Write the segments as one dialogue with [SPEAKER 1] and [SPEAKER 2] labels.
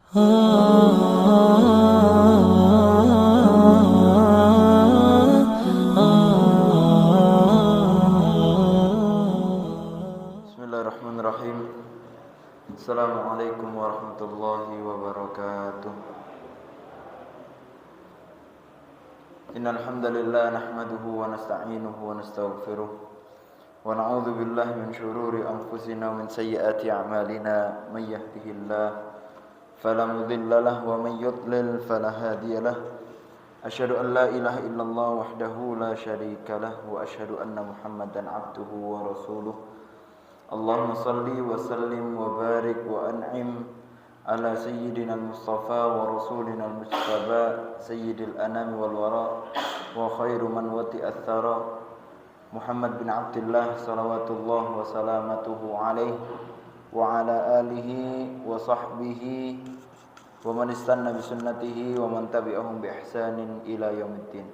[SPEAKER 1] Bismillahirrahmanirrahim. Assalamualaikum warahmatullahi wabarakatuh. Innal hamdalillah nahmaduhu wa nasta'inuhu wa nastaghfiruh wa na'udzu billahi min shururi anfusina wa min sayyiati a'malina. May yahdihillahu fala mudilla lahu wa may yudlil fala hadiya lahu. Asyhadu an la ilaha illallah wahdahu la syarika lahu wa asyhadu anna Muhammadan abduhu wa rasuluh. Allahumma salli wa sallim wa barik wa an'im ala sayyidina al-mustafa wa rasulina al-mujtaba sayyidil anami wal wara wa khairu man wati'a ath-thara Muhammad bin Abdullah salawatullah wa salamatuhu alaihi wa ala alihi wa sahbihi wa man istanna bi sunnatihi wa man tabi'ahum bi ihsanin ila yaumiddin.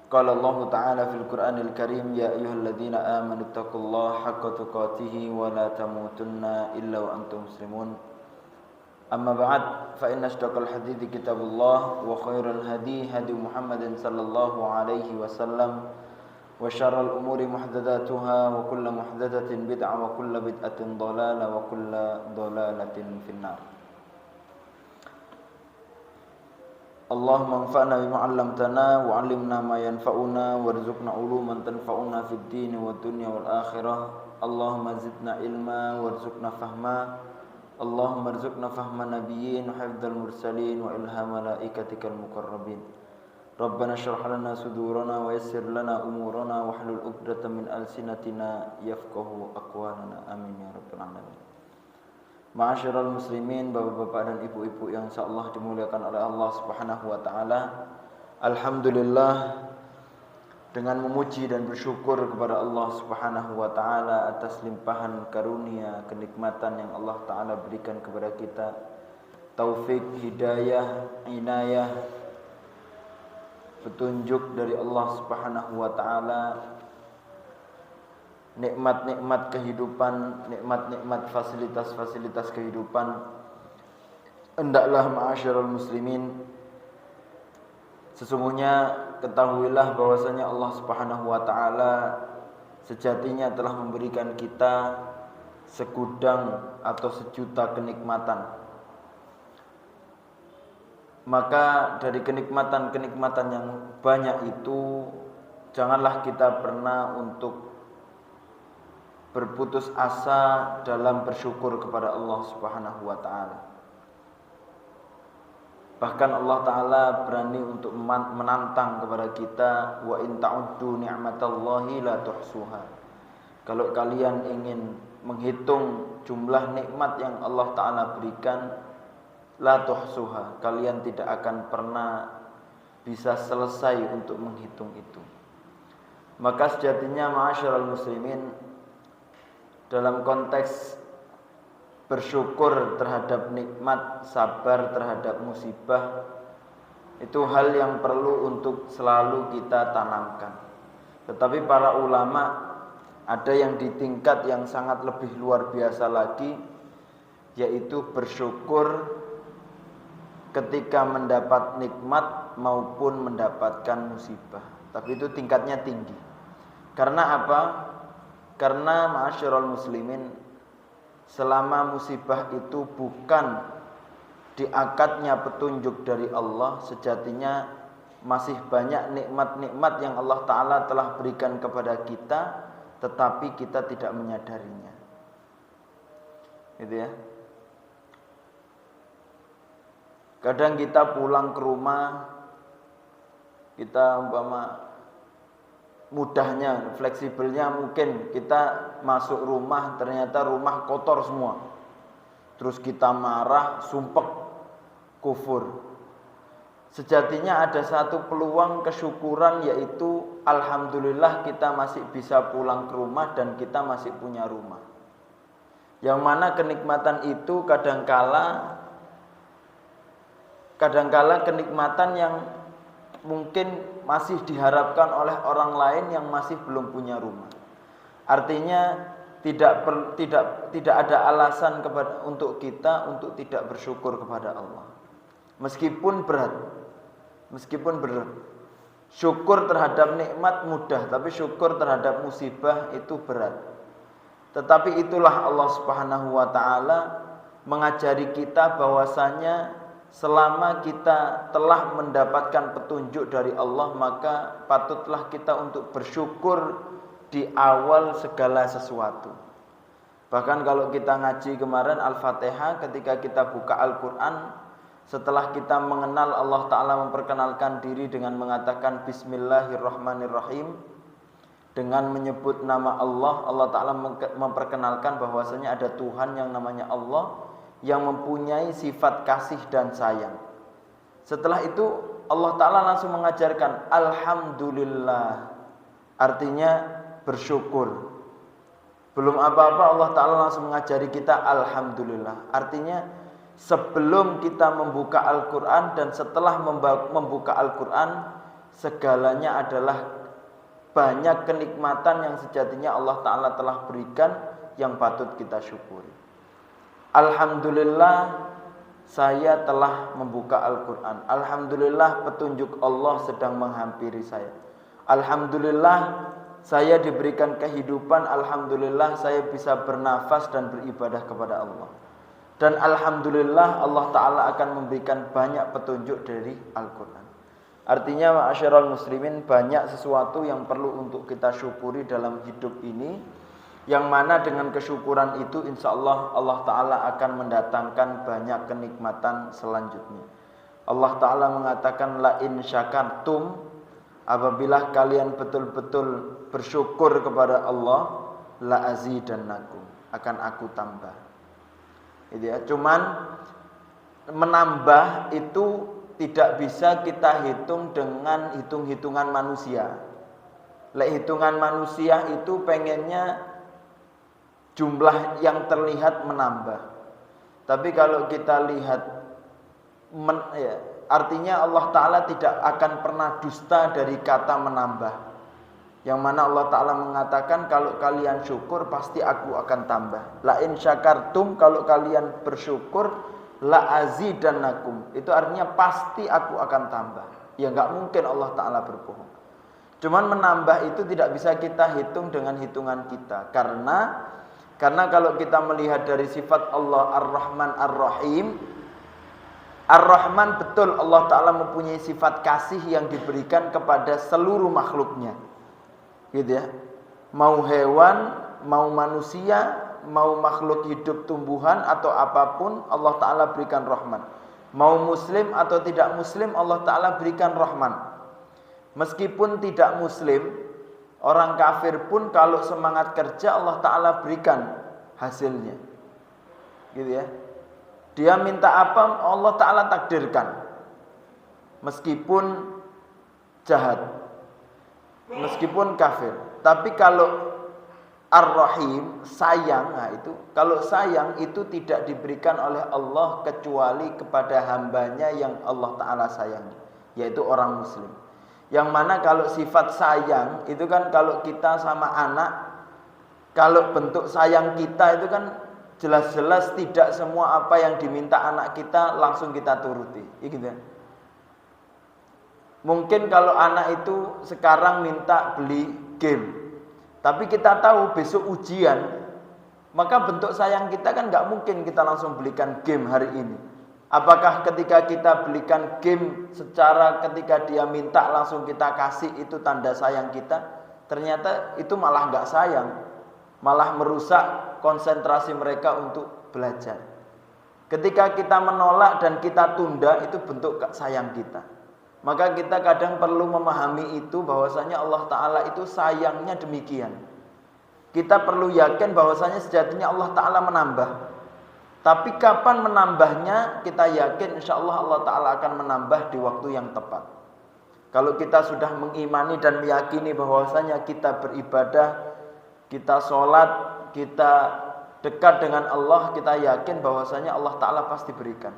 [SPEAKER 1] Qala Allah Ta'ala fil Qur'anil Karim, ya ayyuhalladzina amanu taqullaha haqqa tuqatih wa la tamutunna illa wa antum muslimun. Amma ba'd, fa inna asdaqal hadithi kitabullah wa khairal hadi hadi Muhammadin sallallahu alaihi wasallam wa syarral umuri muhdatsatuha wa kullu muhdatsatin bid'ah wa kullu bid'atin dhalalah wa kullu dhalalatin finnar. Allahumma anfa'na bima 'allamtana wa 'allimna ma yanfa'una warzuqna 'uluman tanfa'una fid din wad dunya wal akhirah. Allahumma zidna ilma warzuqna fahma. Allahumma arzuqna fahma nabiyyin wa hifdzal mursalin wa ilham malaikatikal muqarrabin. Rabbana shrah lana sudurana wa yassir lana umurana wahlul 'uqdatam min alsinatina yafqahu aqwalana. Amin ya rabbal alamin. Ma'asyiral muslimin, bapak-bapak dan ibu-ibu yang insyaallah dimuliakan oleh Allah Subhanahu wa taala. Alhamdulillah, dengan memuji dan bersyukur kepada Allah Subhanahu wa taala atas limpahan karunia kenikmatan yang Allah taala berikan kepada kita, taufik, hidayah, inayah, petunjuk dari Allah Subhanahu wa taala, nikmat-nikmat kehidupan, nikmat-nikmat fasilitas-fasilitas kehidupan. Hendaklah ma'asyiral muslimin, sesungguhnya ketahuilah bahwasanya Allah Subhanahu wa taala sejatinya telah memberikan kita segudang atau sejuta kenikmatan. Maka dari kenikmatan-kenikmatan yang banyak itu, janganlah kita pernah untuk berputus asa dalam bersyukur kepada Allah Subhanahu wa taala. Bahkan Allah taala berani untuk menantang kepada kita, wa in ta'uddu ni'matallahi la tuhsuha. Kalau kalian ingin menghitung jumlah nikmat yang Allah taala berikan, la tuhsuha, kalian tidak akan pernah bisa selesai untuk menghitung itu. Maka sejatinya ma'asyiral muslimin, dalam konteks bersyukur terhadap nikmat, sabar terhadap musibah, itu hal yang perlu untuk selalu kita tanamkan. Tetapi para ulama ada yang di tingkat yang sangat lebih luar biasa lagi, yaitu bersyukur ketika mendapat nikmat maupun mendapatkan musibah. Tapi itu tingkatnya tinggi. Karena apa? Karena ma'asyiral muslimin, selama musibah itu bukan diangkatnya petunjuk dari Allah, sejatinya masih banyak nikmat-nikmat yang Allah Ta'ala telah berikan kepada kita, tetapi kita tidak menyadarinya. Gitu ya. Kadang kita pulang ke rumah, kita mudahnya, fleksibelnya mungkin kita masuk rumah, ternyata rumah kotor semua. Terus kita marah, sumpek, kufur. Sejatinya ada satu peluang kesyukuran, yaitu alhamdulillah kita masih bisa pulang ke rumah dan kita masih punya rumah. Yang mana kenikmatan itu kadangkala kenikmatan yang mungkin masih diharapkan oleh orang lain yang masih belum punya rumah. Artinya tidak ada alasan untuk kita untuk tidak bersyukur kepada Allah. Meskipun berat. Syukur terhadap nikmat mudah, tapi syukur terhadap musibah itu berat. Tetapi itulah Allah Subhanahu wa taala mengajari kita bahwasanya selama kita telah mendapatkan petunjuk dari Allah, maka patutlah kita untuk bersyukur di awal segala sesuatu. Bahkan kalau kita ngaji kemarin Al-Fatihah, ketika kita buka Al-Quran, setelah kita mengenal Allah Ta'ala, memperkenalkan diri dengan mengatakan Bismillahirrahmanirrahim, dengan menyebut nama Allah, Allah Ta'ala memperkenalkan bahwasanya ada Tuhan yang namanya Allah, yang mempunyai sifat kasih dan sayang. Setelah itu Allah Ta'ala langsung mengajarkan Alhamdulillah, artinya bersyukur. Belum apa-apa Allah Ta'ala langsung mengajari kita Alhamdulillah. Artinya sebelum kita membuka Al-Quran dan setelah membuka Al-Quran, segalanya adalah banyak kenikmatan yang sejatinya Allah Ta'ala telah berikan yang patut kita syukuri. Alhamdulillah saya telah membuka Al-Quran. Alhamdulillah petunjuk Allah sedang menghampiri saya. Alhamdulillah saya diberikan kehidupan. Alhamdulillah saya bisa bernafas dan beribadah kepada Allah. Dan alhamdulillah Allah Ta'ala akan memberikan banyak petunjuk dari Al-Quran. Artinya ma'asyiral muslimin, banyak sesuatu yang perlu untuk kita syukuri dalam hidup ini, yang mana dengan kesyukuran itu insya Allah Allah Ta'ala akan mendatangkan banyak kenikmatan selanjutnya. Allah Ta'ala mengatakan la in syakartum, apabila kalian betul-betul bersyukur kepada Allah, la azidannakum, akan aku tambah. Itu ya. Cuman menambah itu tidak bisa kita hitung dengan hitung-hitungan manusia. Hitungan manusia itu pengennya jumlah yang terlihat menambah. Tapi kalau kita lihat artinya Allah Ta'ala tidak akan pernah dusta dari kata menambah. Yang mana Allah Ta'ala mengatakan kalau kalian syukur pasti aku akan tambah. La in syakartum, kalau kalian bersyukur, la azidannakum, itu artinya pasti aku akan tambah. Ya enggak mungkin Allah Ta'ala berbohong. Cuman menambah itu tidak bisa kita hitung dengan hitungan kita. Karena kalau kita melihat dari sifat Allah Ar-Rahman Ar-Rahim, Ar-Rahman betul Allah Ta'ala mempunyai sifat kasih yang diberikan kepada seluruh makhluknya. Gitu ya. Mau hewan, mau manusia, mau makhluk hidup tumbuhan atau apapun, Allah Ta'ala berikan rahman. Mau muslim atau tidak muslim, Allah Ta'ala berikan rahman. Meskipun tidak muslim, orang kafir pun kalau semangat kerja Allah Ta'ala berikan hasilnya. Gitu ya. Dia minta apa, Allah Ta'ala takdirkan. Meskipun jahat, meskipun kafir. Tapi kalau Ar-Rahim, sayang, nah itu, kalau sayang itu tidak diberikan oleh Allah kecuali kepada hambanya yang Allah Ta'ala sayangi, yaitu orang muslim. Yang mana kalau sifat sayang itu kan kalau kita sama anak, kalau bentuk sayang kita itu kan jelas-jelas tidak semua apa yang diminta anak kita langsung kita turuti, gitu ya. Mungkin kalau anak itu sekarang minta beli game, tapi kita tahu besok ujian, maka bentuk sayang kita kan nggak mungkin kita langsung belikan game hari ini. Apakah ketika kita belikan game secara ketika dia minta langsung kita kasih itu tanda sayang kita? Ternyata itu malah nggak sayang, malah merusak konsentrasi mereka untuk belajar. Ketika kita menolak dan kita tunda, itu bentuk sayang kita. Maka kita kadang perlu memahami itu bahwasanya Allah Ta'ala itu sayangnya demikian. Kita perlu yakin bahwasanya sejatinya Allah Ta'ala menambah. Tapi kapan menambahnya, kita yakin insya Allah Allah Ta'ala akan menambah di waktu yang tepat. Kalau kita sudah mengimani dan meyakini bahwasanya kita beribadah, kita sholat, kita dekat dengan Allah, kita yakin bahwasanya Allah Ta'ala pasti berikan.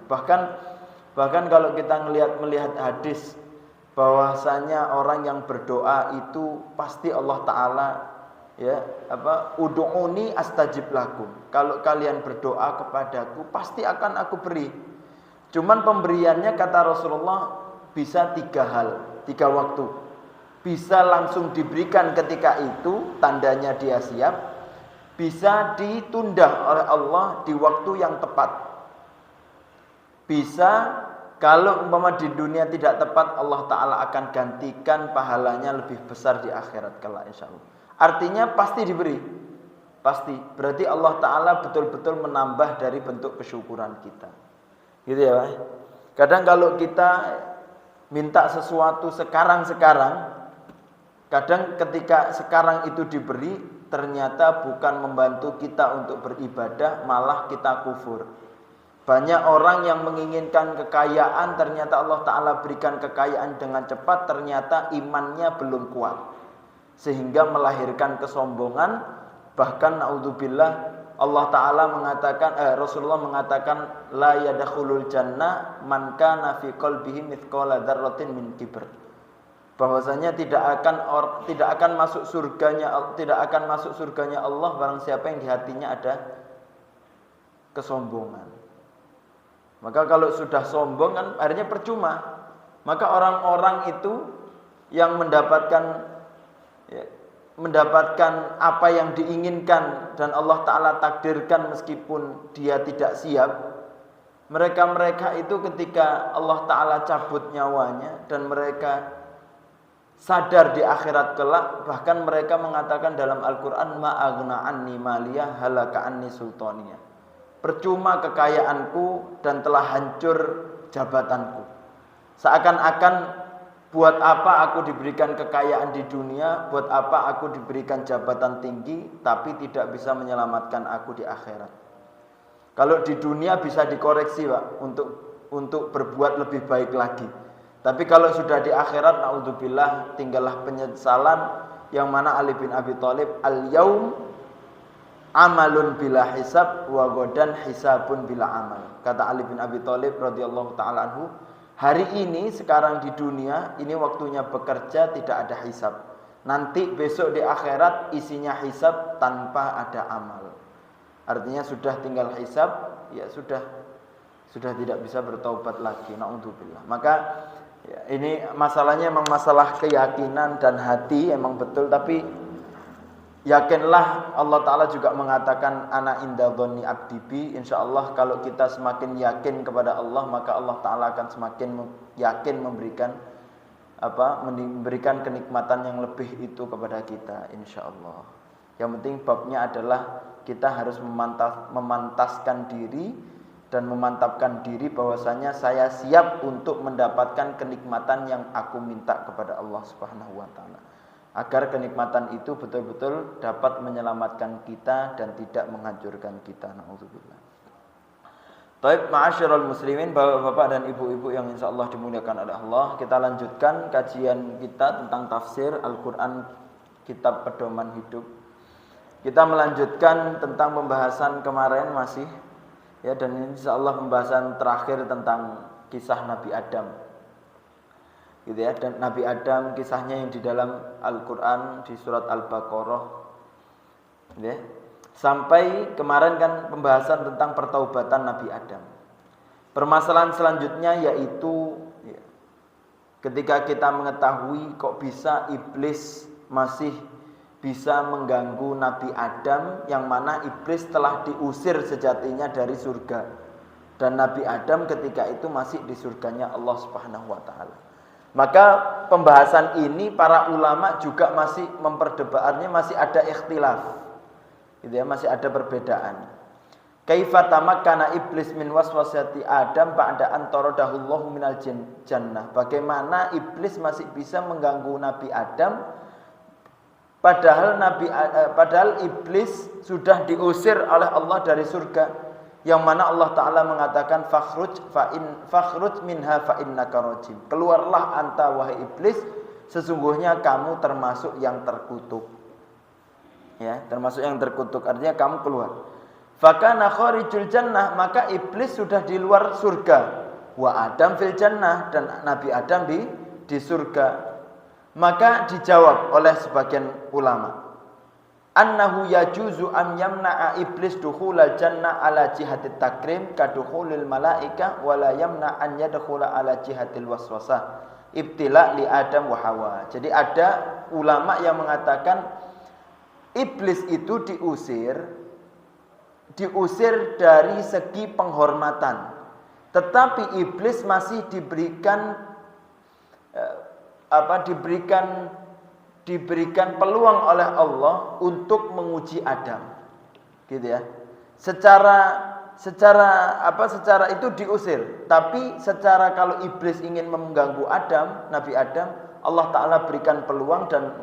[SPEAKER 1] Bahkan kalau kita melihat hadis bahwasanya orang yang berdoa itu pasti Allah Ta'ala Ya, ud'uni astajib lakum. Kalau kalian berdoa kepadaku, pasti akan aku beri. Cuman pemberiannya kata Rasulullah bisa 3 hal, 3 waktu. Bisa langsung diberikan ketika itu, tandanya dia siap. Bisa ditunda oleh Allah di waktu yang tepat. Bisa kalau umpama di dunia tidak tepat, Allah Ta'ala akan gantikan pahalanya lebih besar di akhirat kelak insyaallah. Artinya pasti diberi. Pasti. Berarti Allah Ta'ala betul-betul menambah dari bentuk kesyukuran kita. Gitu ya Pak. Kadang kalau kita minta sesuatu sekarang-sekarang, kadang ketika sekarang itu diberi, ternyata bukan membantu kita untuk beribadah, malah kita kufur. Banyak orang yang menginginkan kekayaan, ternyata Allah Ta'ala berikan kekayaan dengan cepat, ternyata imannya belum kuat. Sehingga melahirkan kesombongan. Bahkan naudzubillah, Allah Ta'ala mengatakan, Rasulullah mengatakan, la yadkhulul jannah man kana fi qalbihi mithqala dzarratin min kibr. Bahwasanya tidak akan masuk surganya Allah barang siapa yang di hatinya ada kesombongan. Maka kalau sudah sombong kan akhirnya percuma. Maka orang-orang itu yang mendapatkan apa yang diinginkan dan Allah Ta'ala takdirkan meskipun dia tidak siap, mereka itu ketika Allah Ta'ala cabut nyawanya dan mereka sadar di akhirat kelak, bahkan mereka mengatakan dalam Al-Quran, ma'aghna anni maliyah halaka anni sultaniyah, percuma kekayaanku dan telah hancur jabatanku. Seakan-akan buat apa aku diberikan kekayaan di dunia, buat apa aku diberikan jabatan tinggi, tapi tidak bisa menyelamatkan aku di akhirat. Kalau di dunia bisa dikoreksi Pak, untuk berbuat lebih baik lagi. Tapi kalau sudah di akhirat, naudzubillah, tinggallah penyesalan, yang mana Ali bin Abi Thalib, al-yaum amalun bila hisab wa godan hisabun bila amal. Kata Ali bin Abi Thalib radhiyallahu taala anhu, hari ini sekarang di dunia ini waktunya bekerja, tidak ada hisab. Nanti besok di akhirat isinya hisab tanpa ada amal. Artinya sudah tinggal hisab, ya sudah tidak bisa bertaubat lagi. Naudzubillah. Maka ya, ini masalahnya memang masalah keyakinan dan hati, emang betul, tapi yakinlah, Allah Ta'ala juga mengatakan ana inda dhonni abdi bi. InsyaAllah kalau kita semakin yakin kepada Allah, maka Allah Ta'ala akan semakin yakin memberikan kenikmatan yang lebih itu kepada kita, insyaallah. Yang penting babnya adalah kita harus memantaskan diri dan memantapkan diri bahwasanya saya siap untuk mendapatkan kenikmatan yang aku minta kepada Allah Subhanahu wa taala. Agar kenikmatan itu betul-betul dapat menyelamatkan kita dan tidak menghancurkan kita. Nauzubillah. Baik, ma'asyiral muslimin, bapak-bapak dan ibu-ibu yang insyaallah dimuliakan oleh Allah, kita lanjutkan kajian kita tentang tafsir Al-Qur'an, kitab pedoman hidup. Kita melanjutkan tentang pembahasan kemarin masih, ya, dan ini insyaallah pembahasan terakhir tentang kisah Nabi Adam. Gitu ya, dan Nabi Adam kisahnya yang di dalam Al-Qur'an di surat Al-Baqarah. Gitu ya. Sampai kemarin kan pembahasan tentang pertaubatan Nabi Adam. Permasalahan selanjutnya yaitu ya, ketika kita mengetahui kok bisa iblis masih bisa mengganggu Nabi Adam, yang mana iblis telah diusir sejatinya dari surga, dan Nabi Adam ketika itu masih di surganya Allah Subhanahu wa taala. Maka pembahasan ini para ulama juga masih memperdebatkannya, masih ada ikhtilaf. Gitu ya, masih ada perbedaan. Kaifa tamakkana iblis min waswasati Adam ba'da an taradahullahu minal jannah. Bagaimana iblis masih bisa mengganggu Nabi Adam padahal iblis sudah diusir oleh Allah dari surga, yang mana Allah Ta'ala mengatakan fakhruj minha fa innaka rajim. Keluarlah anta wahai iblis, sesungguhnya kamu termasuk yang terkutuk. Ya, termasuk yang terkutuk, artinya kamu keluar. Fakana kharijul jannah, maka iblis sudah di luar surga. Wa Adam fil jannah, dan Nabi Adam di surga. Maka dijawab oleh sebagian ulama. annahu yajuzu an yamna'a iblis dukhulal jannah ala jihatit takrim kadukhulil malaika wala yamna an yadkhula ala jihatil waswasah ibtila li Adam wa Hawa. Jadi ada ulama yang mengatakan iblis itu diusir dari segi penghormatan, tetapi iblis masih diberikan diberikan peluang oleh Allah untuk menguji Adam, gitu ya. Secara itu diusir, tapi secara kalau iblis ingin mengganggu Nabi Adam, Allah Ta'ala berikan peluang dan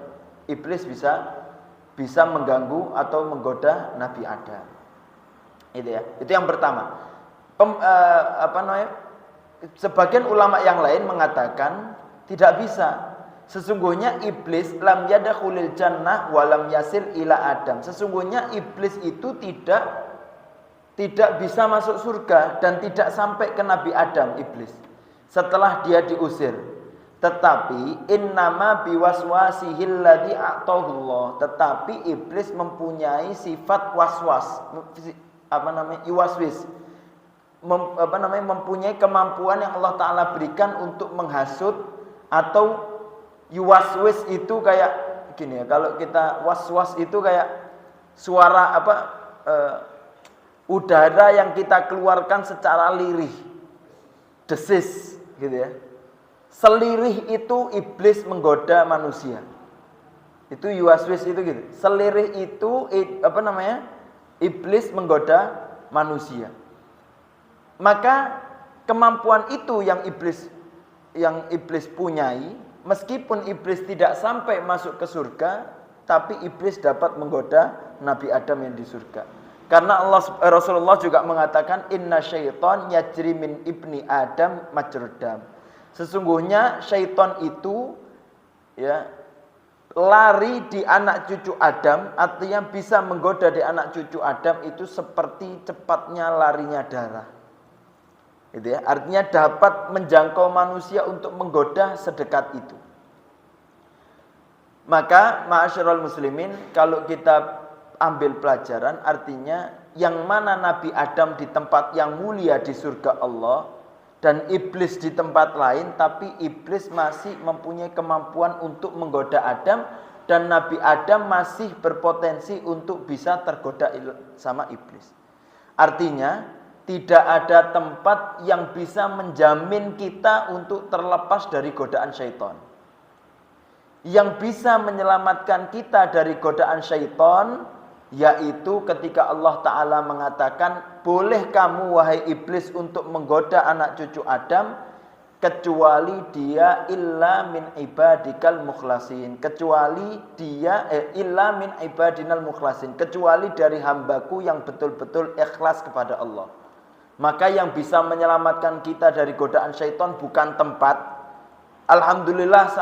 [SPEAKER 1] iblis bisa mengganggu atau menggoda Nabi Adam. Itu ya. Itu yang pertama. Sebagian ulama yang lain mengatakan tidak bisa. Sesungguhnya iblis lam yadkhulil jannah wa lam yasil ila Adam. Sesungguhnya iblis itu tidak bisa masuk surga dan tidak sampai ke Nabi Adam iblis setelah dia diusir. Tetapi innama biwaswasihil ladzi a'tahullah. Tetapi iblis mempunyai sifat waswas, iwaswis. Mempunyai kemampuan yang Allah Ta'ala berikan untuk menghasut atau yuwaswis itu kayak gini ya. Kalau kita waswas itu kayak suara udara yang kita keluarkan secara lirih, desis gitu ya. Selirih itu iblis menggoda manusia. Itu yuwaswis itu gitu. Selirih itu iblis menggoda manusia. Maka kemampuan itu yang iblis punyai, meskipun iblis tidak sampai masuk ke surga, tapi iblis dapat menggoda Nabi Adam yang di surga. Karena Rasulullah juga mengatakan inna syaiton yajri min ibni Adam majrad dam. Sesungguhnya syaiton itu ya lari di anak cucu Adam, artinya bisa menggoda di anak cucu Adam itu seperti cepatnya larinya darah. Gitu ya, artinya dapat menjangkau manusia untuk menggoda sedekat itu. Maka ma'asyiral muslimin, kalau kita ambil pelajaran, artinya yang mana Nabi Adam di tempat yang mulia di surga Allah dan iblis di tempat lain, tapi iblis masih mempunyai kemampuan untuk menggoda Adam dan Nabi Adam masih berpotensi untuk bisa tergoda sama iblis. Artinya tidak ada tempat yang bisa menjamin kita untuk terlepas dari godaan syaitan. Yang bisa menyelamatkan kita dari godaan syaitan yaitu ketika Allah Ta'ala mengatakan, boleh kamu wahai iblis untuk menggoda anak cucu Adam, kecuali dia illa min ibadikal mukhlasin, kecuali dia illa min ibadinal mukhlasin, kecuali dari hambaku yang betul-betul ikhlas kepada Allah. Maka yang bisa menyelamatkan kita dari godaan syaitan bukan tempat. Alhamdulillah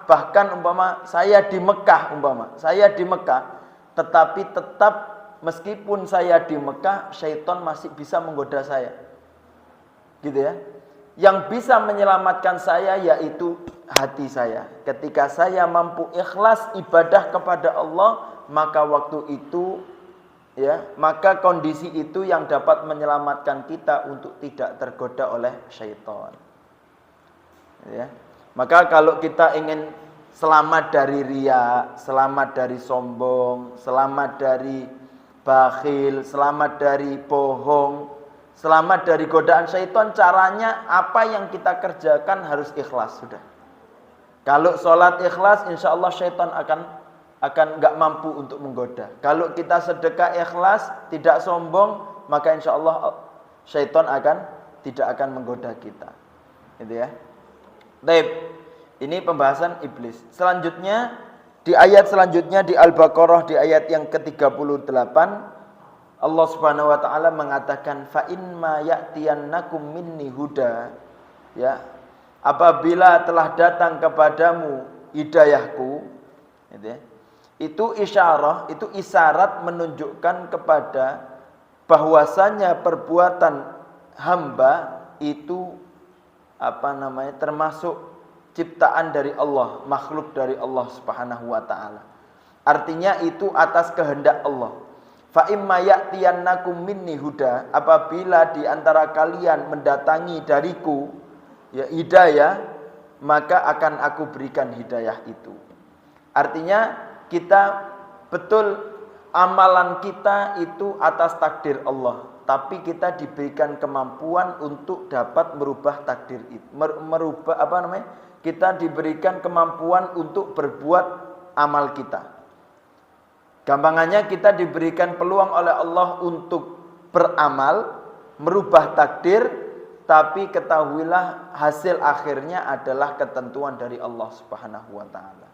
[SPEAKER 1] bahkan saya di Mekah, tetapi tetap meskipun saya di Mekah, syaitan masih bisa menggoda saya. Gitu ya. Yang bisa menyelamatkan saya yaitu hati saya. Ketika saya mampu ikhlas ibadah kepada Allah, maka waktu itu maka kondisi itu yang dapat menyelamatkan kita untuk tidak tergoda oleh syaitan. Ya. Maka kalau kita ingin selamat dari riya, selamat dari sombong, selamat dari bakhil, selamat dari bohong, selamat dari godaan syaitan, caranya apa yang kita kerjakan harus ikhlas sudah. Kalau sholat ikhlas, insya Allah syaitan akan nggak mampu untuk menggoda. Kalau kita sedekah ikhlas, tidak sombong, maka insya Allah syaitan tidak akan menggoda kita. Gitu ya. Baik, ini pembahasan iblis. Selanjutnya di ayat selanjutnya di Al-Baqarah di ayat yang ke-38, Allah Subhanahu wa taala mengatakan fa in ma ya'tiyannakum minni huda, ya. Apabila telah datang kepadamu hidayahku, gitu ya. Itu isyarah, itu isyarat menunjukkan kepada bahwasanya perbuatan hamba itu termasuk ciptaan dari Allah, makhluk dari Allah Subhanahu wa taala. Artinya itu atas kehendak Allah. Fa imma ya'tiyannakum minni huda, apabila di antara kalian mendatangi dariku ya hidayah, maka akan aku berikan hidayah itu. Artinya kita betul amalan kita itu atas takdir Allah, tapi kita diberikan kemampuan untuk dapat merubah takdir itu. Kita diberikan kemampuan untuk berbuat amal kita. Gampangannya kita diberikan peluang oleh Allah untuk beramal, merubah takdir, tapi ketahuilah hasil akhirnya adalah ketentuan dari Allah Subhanahu wa taala.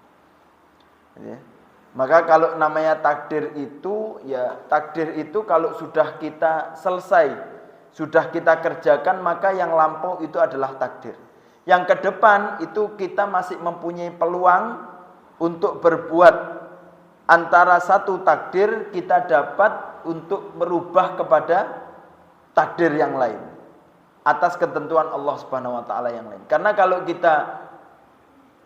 [SPEAKER 1] Ya. Maka kalau namanya takdir itu, ya takdir itu kalau sudah kita selesai, sudah kita kerjakan, maka yang lampau itu adalah takdir. Yang ke depan itu kita masih mempunyai peluang untuk berbuat. Antara satu takdir kita dapat untuk merubah kepada takdir yang lain atas ketentuan Allah Subhanahu wa taala yang lain. Karena kalau kita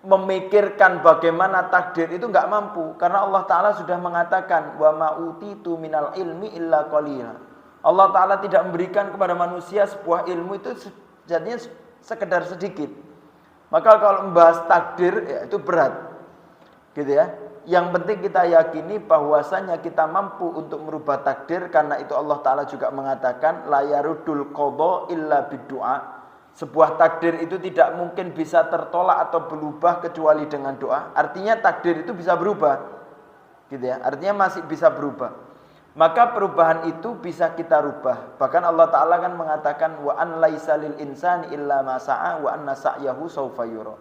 [SPEAKER 1] memikirkan bagaimana takdir itu enggak mampu, karena Allah taala sudah mengatakan wa ma utitu minal ilmi illa qalila. Allah taala tidak memberikan kepada manusia sebuah ilmu itu jadinya sekedar sedikit. Maka kalau membahas takdir ya itu berat. Gitu ya. Yang penting kita yakini bahwasanya kita mampu untuk merubah takdir, karena itu Allah Ta'ala juga mengatakan la yarudul qadha illa biddu'a. Sebuah takdir itu tidak mungkin bisa tertolak atau berubah kecuali dengan doa. Artinya takdir itu bisa berubah. Gitu ya. Artinya masih bisa berubah. Maka perubahan itu bisa kita rubah. Bahkan Allah Ta'ala kan mengatakan wa an laisa lil insani illa ma sa'a wa anna sa'yahu sawfa yura.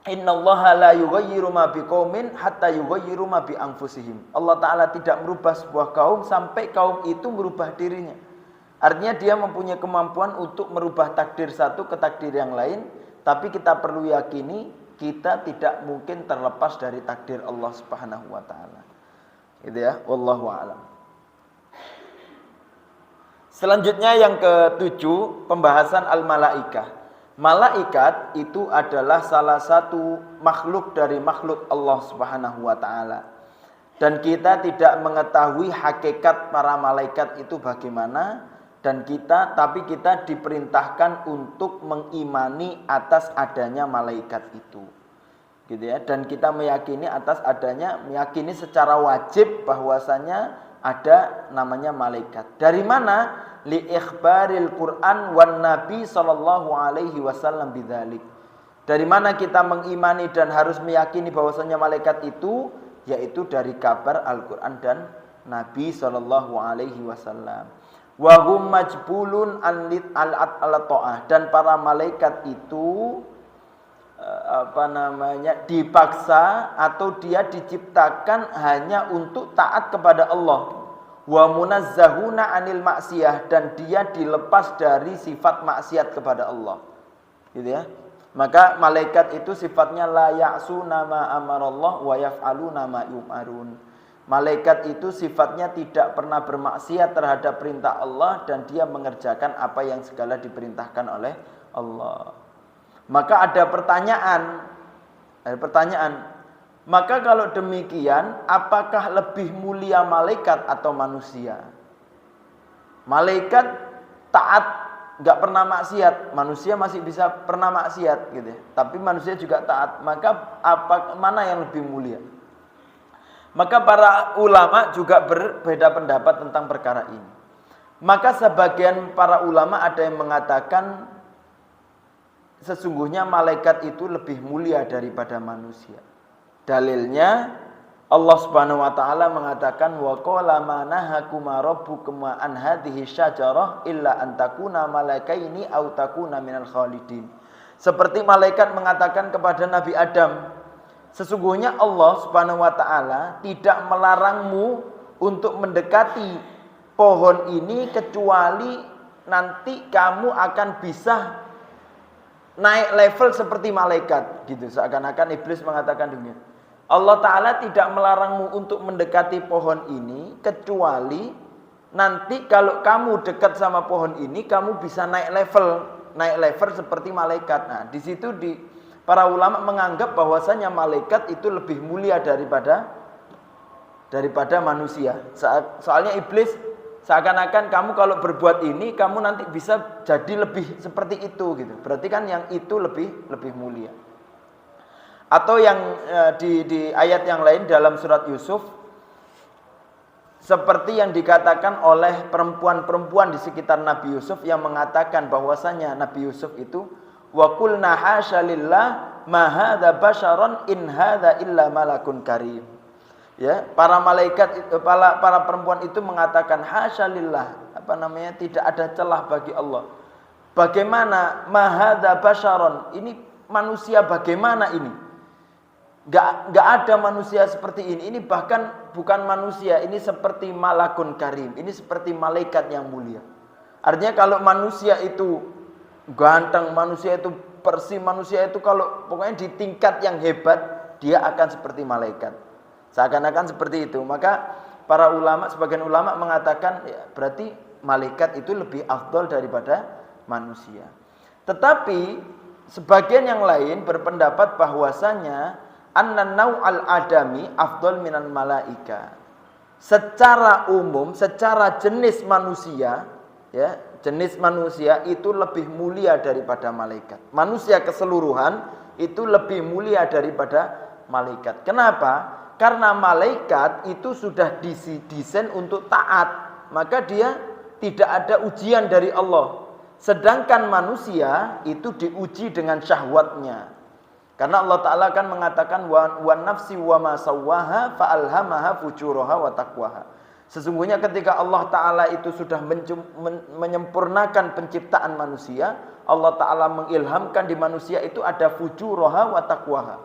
[SPEAKER 1] Innallaha la yughayyiru ma biqaumin hatta yughayyiru ma bi anfusihim. Allah taala tidak merubah sebuah kaum sampai kaum itu merubah dirinya. Artinya dia mempunyai kemampuan untuk merubah takdir satu ke takdir yang lain, tapi kita perlu yakini kita tidak mungkin terlepas dari takdir Allah Subhanahu wa taala. Gitu ya, wallahu a'lam. Selanjutnya yang ke-7, pembahasan al-malaikah. Malaikat itu adalah salah satu makhluk dari makhluk Allah Subhanahu wa taala. Dan kita tidak mengetahui hakikat para malaikat itu bagaimana, tapi kita diperintahkan untuk mengimani atas adanya malaikat itu. Gitu ya. Dan kita meyakini secara wajib bahwasanya ada namanya malaikat. Dari mana? Li ikhbaril Quran wan Nabi sallallahu alaihi wasallam bidzalik. Dari mana kita mengimani dan harus meyakini bahwasanya malaikat itu, yaitu dari kabar Al-Qur'an dan Nabi sallallahu alaihi wasallam. Wa hum majbulun al-ta'ah, dan para malaikat itu dipaksa atau dia diciptakan hanya untuk taat kepada Allah. Wa munazzahuna anil maksiyah, dan dia dilepas dari sifat maksiat kepada Allah. Gitu ya. Maka malaikat itu sifatnya la ya'suna ma amarallah wa yaf'aluna ma yu'marun. Malaikat itu sifatnya tidak pernah bermaksiat terhadap perintah Allah, dan dia mengerjakan apa yang segala diperintahkan oleh Allah. Maka ada pertanyaan. Maka kalau demikian, apakah lebih mulia malaikat atau manusia? Malaikat taat, nggak pernah maksiat. Manusia masih bisa pernah maksiat, gitu. Tapi manusia juga taat. Maka mana yang lebih mulia? Maka para ulama juga berbeda pendapat tentang perkara ini. Maka sebagian para ulama ada yang mengatakan sesungguhnya malaikat itu lebih mulia daripada manusia. Dalilnya Allah Subhanahu wa taala mengatakan wa qala ma nahakuma rabbukum an hadhihi syajarah illa an takuna malaikaini aw takuna minal khalidin. Seperti malaikat mengatakan kepada Nabi Adam, sesungguhnya Allah Subhanahu wa taala tidak melarangmu untuk mendekati pohon ini kecuali nanti kamu akan bisa naik level seperti malaikat, gitu. Seakan-akan iblis mengatakan demikian. Allah Ta'ala tidak melarangmu untuk mendekati pohon ini kecuali nanti kalau kamu dekat sama pohon ini kamu bisa naik level seperti malaikat. Nah, di situ para ulama menganggap bahwasanya malaikat itu lebih mulia daripada manusia. Soalnya iblis seakan-akan kamu kalau berbuat ini kamu nanti bisa jadi lebih seperti itu gitu. Berarti kan yang itu lebih mulia. Atau yang di ayat yang lain dalam surat Yusuf, seperti yang dikatakan oleh perempuan-perempuan di sekitar Nabi Yusuf yang mengatakan bahwasanya Nabi Yusuf itu wa qulna hasya lillah ma hadza basyaran in hadza illa malakun karim. Ya, para malaikat para perempuan itu mengatakan hasya lillah, tidak ada celah bagi Allah. Bagaimana ma hadza basyaran, ini manusia bagaimana ini? Enggak ada manusia seperti ini. Ini bahkan bukan manusia, ini seperti malakun karim. Ini seperti malaikat yang mulia. Artinya kalau manusia itu ganteng, manusia itu bersih, manusia itu kalau pokoknya di tingkat yang hebat, dia akan seperti malaikat. Seakan-akan seperti itu. Maka sebagian ulama mengatakan ya, berarti malaikat itu lebih afdol daripada manusia. Tetapi sebagian yang lain berpendapat bahwasanya anna nau'al adami afdol minal malaika. Secara umum, secara jenis manusia, ya, jenis manusia itu lebih mulia daripada malaikat. Manusia keseluruhan itu lebih mulia daripada malaikat. Kenapa? Karena malaikat itu sudah didesain untuk taat, maka dia tidak ada ujian dari Allah. Sedangkan manusia itu diuji dengan syahwatnya. Karena Allah Ta'ala kan mengatakan wa nafsi wa ma sawwaha fa alhamaha fujuraha wa taqwaha. Sesungguhnya ketika Allah Ta'ala itu sudah menyempurnakan penciptaan manusia, Allah Ta'ala mengilhamkan di manusia itu ada fujuraha wa taqwaha.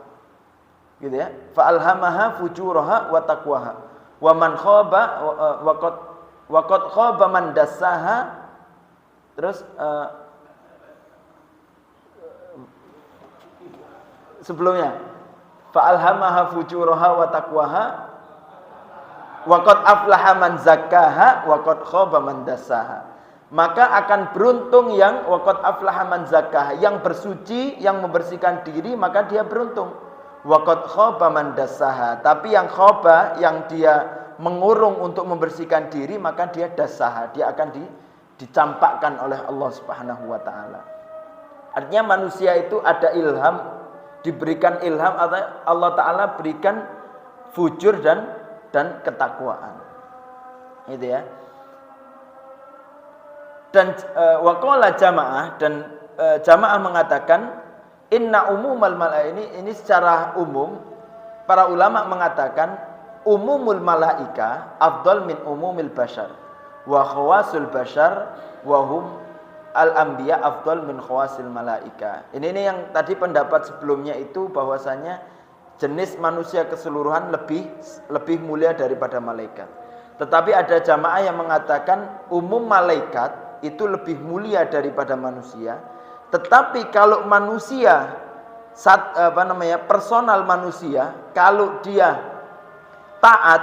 [SPEAKER 1] Gitu ya. Fa alhamaha fujuraha wa taqwaha. Wa man khaba wa qad khaba man dassaha. Terus sebelumnya fa alhamaha fujuraha wa taqwaha wa qad aflaha man zakkaha wa qad khaba man dassaha. Maka akan beruntung yang wa qad aflaha man zakkaha, yang bersuci, yang membersihkan diri, maka dia beruntung. Wa qad khaba man dassaha, tapi yang khaba, yang dia mengurung untuk membersihkan diri, maka dia dassaha, dia akan dicampakkan oleh Allah Subhanahu wa taala. Artinya manusia itu ada ilham, diberikan ilham, Allah Ta'ala berikan fujur dan ketakwaan. Itu ya. Dan waqala jamaah, dan jamaah mengatakan inna umumal malaika, ini secara umum para ulama mengatakan umumul malaika afdal min umumil bashar wa khawasul bashar wa hum al-anbiya afdal min khawasil malaika. Ini yang tadi pendapat sebelumnya itu bahwasanya jenis manusia keseluruhan lebih mulia daripada malaikat. Tetapi ada jamaah yang mengatakan umum malaikat itu lebih mulia daripada manusia. Tetapi kalau manusia personal manusia, kalau dia taat,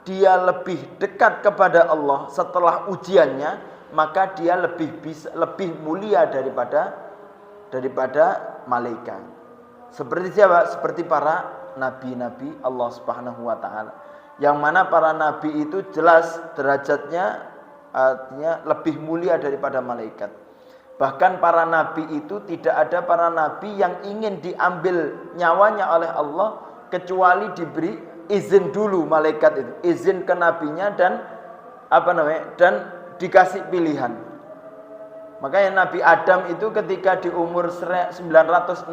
[SPEAKER 1] dia lebih dekat kepada Allah setelah ujiannya, maka dia lebih mulia daripada malaikat. Seperti siapa? Seperti para nabi-nabi Allah Subhanahu wa taala. Yang mana para nabi itu jelas derajatnya artinya lebih mulia daripada malaikat. Bahkan para nabi itu tidak ada para nabi yang ingin diambil nyawanya oleh Allah kecuali diberi izin dulu malaikat itu, izin ke nabinya dan dikasih pilihan. Makanya Nabi Adam itu ketika di umur 960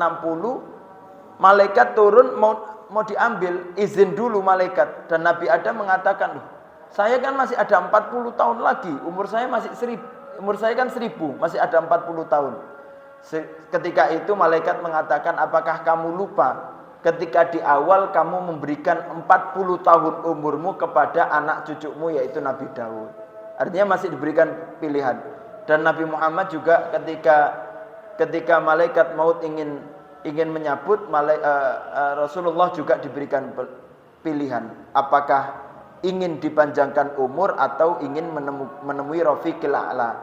[SPEAKER 1] malaikat turun mau diambil, izin dulu malaikat, dan Nabi Adam mengatakan, "Loh, saya kan masih ada 40 tahun lagi, umur saya kan 1000, masih ada 40 tahun." Ketika itu malaikat mengatakan, "Apakah kamu lupa ketika di awal kamu memberikan 40 tahun umurmu kepada anak cucumu yaitu Nabi Daud?" Artinya masih diberikan pilihan. Dan Nabi Muhammad juga ketika malaikat maut ingin menyabut, Rasulullah juga diberikan pilihan, apakah ingin dipanjangkan umur atau ingin menemui Rafiqul A'la.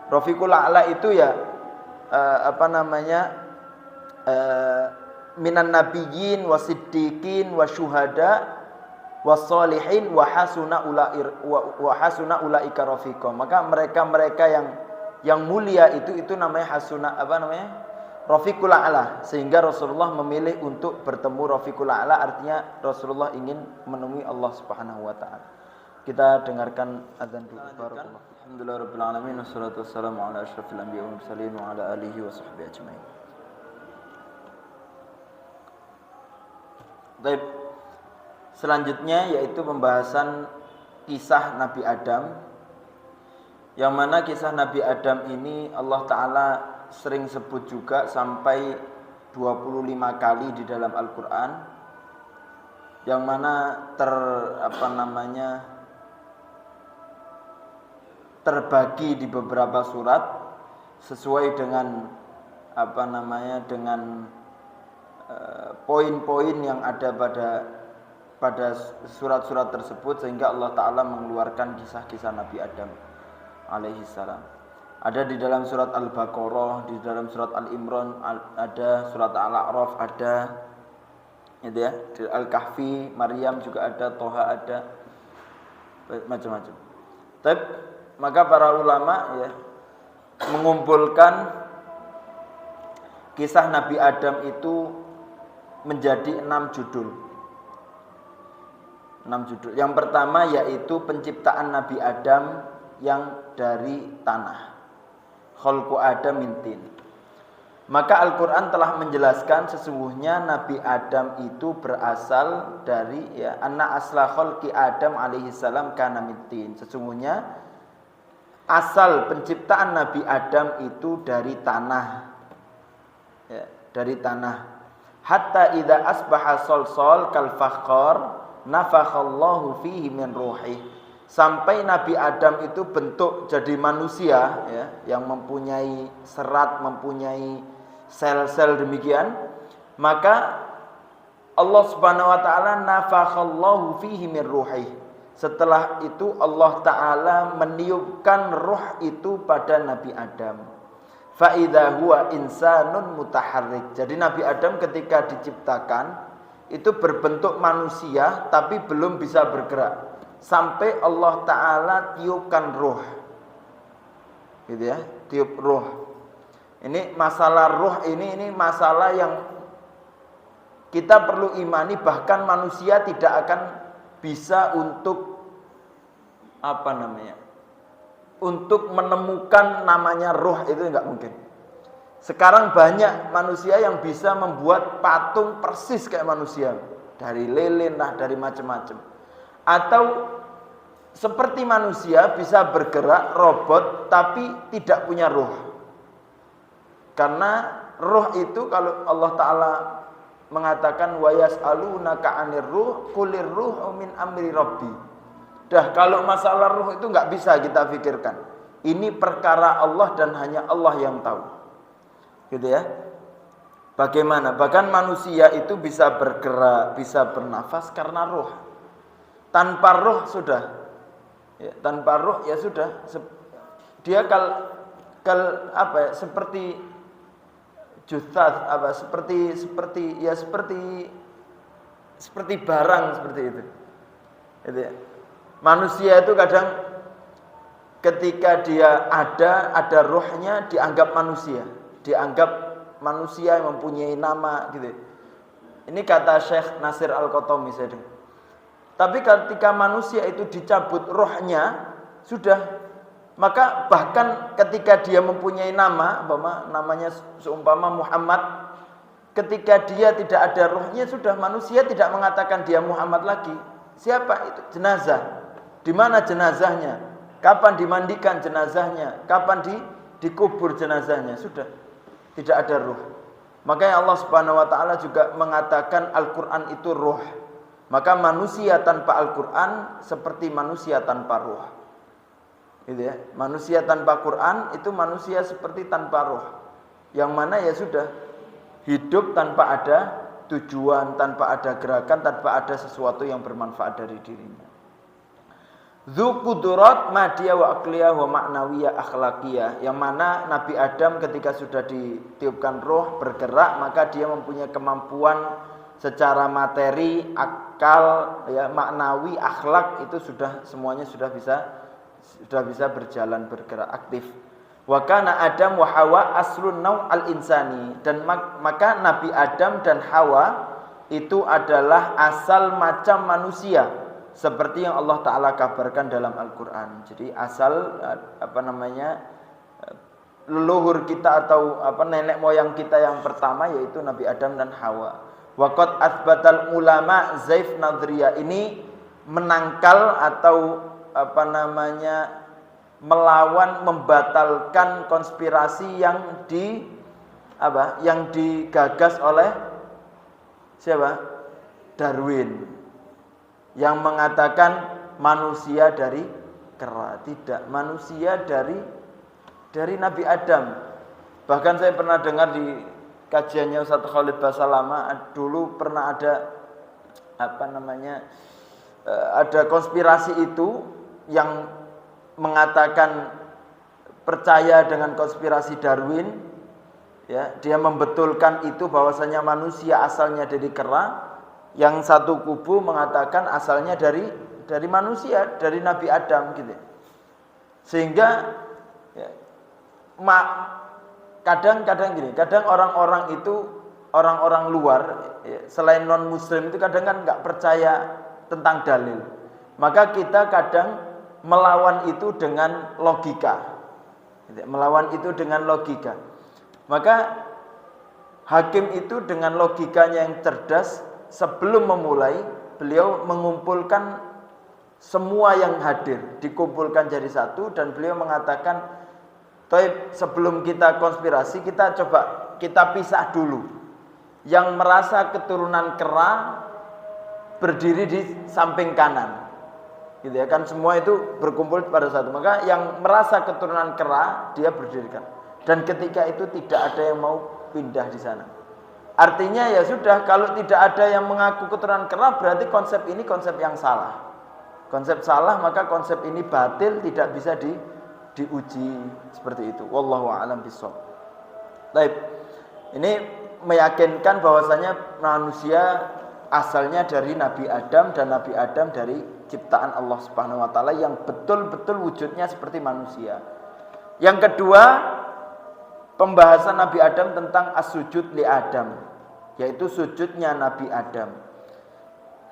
[SPEAKER 1] Rafiqul A'la itu ya minan nabiyyin wasiddiqin wasyuhada wassalihin wa hasuna ulaika rafiqa. Maka mereka-mereka yang mulia itu namanya hasuna rafiqul a'la. Sehingga Rasulullah memilih untuk bertemu rafiqul a'la, artinya Rasulullah ingin menemui Allah Subhanahu wa taala. Kita dengarkan azan dulu. Barakallahu. Alhamdulillahirabbil alamin wassalatu wassalamu ala asyrofil anbiya'i wal mursalin wa ala alihi wa sahbihi ajmain. Baik. Selanjutnya yaitu pembahasan kisah Nabi Adam. Yang mana kisah Nabi Adam ini Allah Ta'ala sering sebut juga sampai 25 kali di dalam Al-Quran. Yang mana terbagi di beberapa surat sesuai dengan poin-poin yang ada pada surat-surat tersebut, sehingga Allah Ta'ala mengeluarkan kisah-kisah Nabi Adam alaihi salam. Ada di dalam surat Al-Baqarah, di dalam surat Al-Imran ada, surat Al-A'raf ada, itu ya, di Al-Kahfi, Maryam juga ada, Toha ada, macam-macam. Tapi maka para ulama ya mengumpulkan kisah Nabi Adam itu menjadi 6 judul. 6 judul. Yang pertama yaitu penciptaan Nabi Adam yang dari tanah. Khalqu Adam min tin. Maka Al-Qur'an telah menjelaskan sesungguhnya Nabi Adam itu berasal dari anna asla khalqi Adam alaihi salam kana min tin. Sesungguhnya asal penciptaan Nabi Adam itu dari tanah. Ya, dari tanah. Hatta idza asbaha salsal kal fakhar nafakhallahu fihi min ruhi. Sampai Nabi Adam itu bentuk jadi manusia ya, yang mempunyai serat, mempunyai sel-sel demikian, maka Allah Subhanahu wa taala nafakhallahu fihi min ruhi. Setelah itu Allah Ta'ala meniupkan ruh itu pada Nabi Adam. Fa'idha huwa insanun mutaharrik. Jadi Nabi Adam ketika diciptakan itu berbentuk manusia tapi belum bisa bergerak. Sampai Allah Ta'ala tiupkan ruh. Gitu ya, tiup ruh. Ini masalah ruh ini masalah yang kita perlu imani, bahkan manusia tidak akan bisa untuk untuk menemukan namanya ruh, itu enggak mungkin. Sekarang banyak manusia yang bisa membuat patung persis kayak manusia, dari lilin lah, dari macam-macam. Atau seperti manusia bisa bergerak robot tapi tidak punya ruh. Karena ruh itu kalau Allah Ta'ala mengatakan wa yas'alunaka 'anir ruh qulir ruhu min amri rabbi. Dah kalau masalah ruh itu enggak bisa kita pikirkan. Ini perkara Allah dan hanya Allah yang tahu. Gitu ya. Bagaimana? Bahkan manusia itu bisa bergerak, bisa bernafas karena ruh. Tanpa ruh sudah. Ya, tanpa ruh ya sudah. Dia seperti juthah, seperti barang seperti itu. Gitu ya. Manusia itu kadang ketika dia ada ruhnya dianggap manusia yang mempunyai nama gitu. Ini kata Syekh Nasir Al-Qothomi saya dengar. Tapi ketika manusia itu dicabut ruhnya sudah, maka bahkan ketika dia mempunyai namanya seumpama Muhammad, ketika dia tidak ada ruhnya sudah, manusia tidak mengatakan dia Muhammad lagi. Siapa itu? Jenazah. Di mana jenazahnya? Kapan dimandikan jenazahnya? Kapan dikubur jenazahnya? Sudah tidak ada ruh. Makanya Allah Subhanahu wa taala juga mengatakan Al-Qur'an itu ruh. Maka manusia tanpa Al-Qur'an seperti manusia tanpa ruh. Gitu ya. Manusia tanpa Quran itu manusia seperti tanpa ruh. Yang mana ya sudah hidup tanpa ada tujuan, tanpa ada gerakan, tanpa ada sesuatu yang bermanfaat dari dirinya. Dzu qudurat madiyah wa aqliyah wa ma'nawiyah akhlaqiyah, yang mana Nabi Adam ketika sudah ditiupkan roh bergerak, maka dia mempunyai kemampuan secara materi, akal, ya, maknawi, akhlak, itu sudah semuanya sudah bisa berjalan, bergerak, aktif. Wa kana Adam wa Hawa aslun naw al-insani, dan maka Nabi Adam dan Hawa itu adalah asal macam manusia, seperti yang Allah Ta'ala kabarkan dalam Al-Quran. Jadi asal leluhur kita atau nenek moyang kita yang pertama yaitu Nabi Adam dan Hawa. Waqad athbatal ulama Zaif Nadriyah, ini menangkal atau melawan, membatalkan konspirasi yang digagas oleh siapa? Darwin, yang mengatakan manusia dari kera. Tidak, manusia dari Nabi Adam. Bahkan saya pernah dengar di kajiannya Ustaz Khalid Basalama, dulu pernah ada ada konspirasi itu yang mengatakan percaya dengan konspirasi Darwin, ya, dia membetulkan itu bahwasanya manusia asalnya dari kera. Yang satu kubu mengatakan asalnya dari manusia, dari Nabi Adam gitu. Sehingga ya, kadang-kadang gini, kadang orang-orang itu, orang-orang luar ya, selain non muslim itu kadang kan nggak percaya tentang dalil. Maka kita kadang melawan itu dengan logika. Melawan itu dengan logika. Maka hakim itu dengan logikanya yang cerdas, sebelum memulai, beliau mengumpulkan semua yang hadir, dikumpulkan jadi satu, dan beliau mengatakan, "Taib, sebelum kita konspirasi, kita pisah dulu. Yang merasa keturunan kera berdiri di samping kanan." Gitu ya, kan semua itu berkumpul pada satu. Maka yang merasa keturunan kera dia berdirikan. Dan ketika itu tidak ada yang mau pindah di sana. Artinya ya sudah, kalau tidak ada yang mengaku keturunan kera, berarti konsep ini konsep yang salah. Konsep salah, maka konsep ini batil, tidak bisa diuji seperti itu. Wallahu a'lam bishawab. Baik. Ini meyakinkan bahwasanya manusia asalnya dari Nabi Adam, dan Nabi Adam dari ciptaan Allah Subhanahu wa taala yang betul-betul wujudnya seperti manusia. Yang kedua, pembahasan Nabi Adam tentang as-sujud li Adam, yaitu sujudnya Nabi Adam.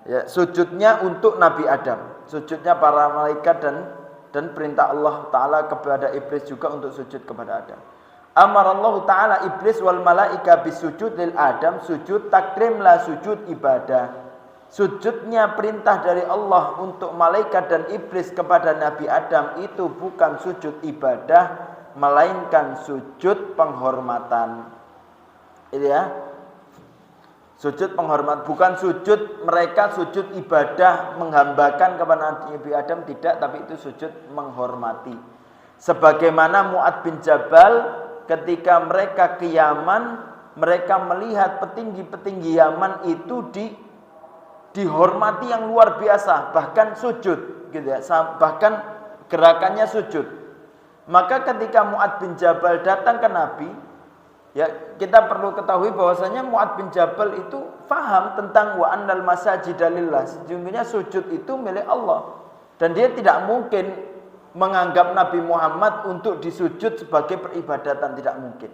[SPEAKER 1] Ya, sujudnya untuk Nabi Adam, sujudnya para malaikat dan perintah Allah Ta'ala kepada Iblis juga untuk sujud kepada Adam. Amarallahu Ta'ala Iblis wal malaika bisujud lil Adam, sujud takrim la sujud ibadah. Sujudnya perintah dari Allah untuk malaikat dan Iblis kepada Nabi Adam itu bukan sujud ibadah, melainkan sujud penghormatan. Ini ya, sujud penghormatan, bukan sujud mereka sujud ibadah menghambakan kepada Nabi Adam, tidak, tapi itu sujud menghormati. Sebagaimana Mu'ad bin Jabal ketika mereka ke Yaman, mereka melihat petinggi-petinggi Yaman itu dihormati yang luar biasa, bahkan sujud gitu ya, bahkan gerakannya sujud. Maka ketika Mu'ad bin Jabal datang ke Nabi, ya, kita perlu ketahui bahwasanya Mu'ad bin Jabal itu faham tentang wa annal masajida lillah, sesungguhnya sujud itu milik Allah, dan dia tidak mungkin menganggap Nabi Muhammad untuk disujud sebagai peribadatan, tidak mungkin,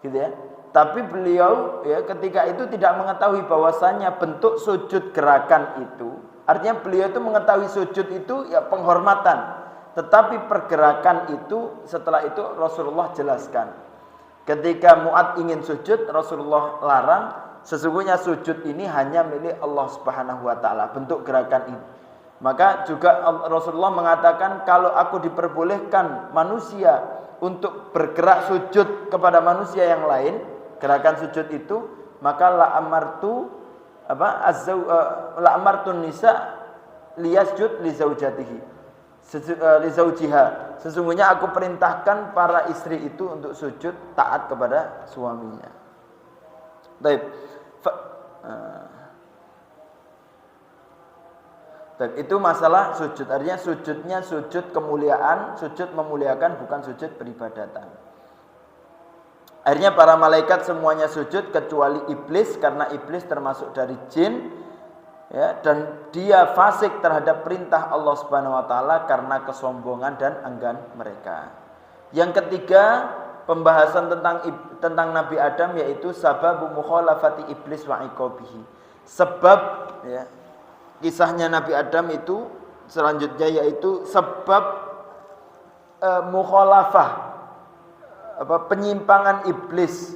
[SPEAKER 1] gitu ya. Tapi beliau ya ketika itu tidak mengetahui bahwasanya bentuk sujud gerakan itu, artinya beliau itu mengetahui sujud itu ya penghormatan, tetapi pergerakan itu setelah itu Rasulullah jelaskan. Ketika Mu'ad ingin sujud, Rasulullah larang, sesungguhnya sujud ini hanya milik Allah Subhanahu wa taala, bentuk gerakan ini. Maka juga Rasulullah mengatakan, kalau aku diperbolehkan manusia untuk bergerak sujud kepada manusia yang lain, gerakan sujud itu, maka la amartun nisa liyasjud li zaujatihi, li zaujiha. Sesungguhnya aku perintahkan para istri itu untuk sujud taat kepada suaminya. Baik. Dan itu masalah sujud. Artinya sujudnya sujud kemuliaan, sujud memuliakan, bukan sujud peribadatan. Akhirnya para malaikat semuanya sujud kecuali iblis, karena iblis termasuk dari jin, ya, dan dia fasik terhadap perintah Allah Subhanahu wa taala karena kesombongan dan enggan mereka. Yang ketiga, pembahasan tentang Nabi Adam, yaitu sababu mukhalafati iblis wa iqabihi. Sebab, ya, kisahnya Nabi Adam itu selanjutnya yaitu sebab mukhalafah, penyimpangan iblis.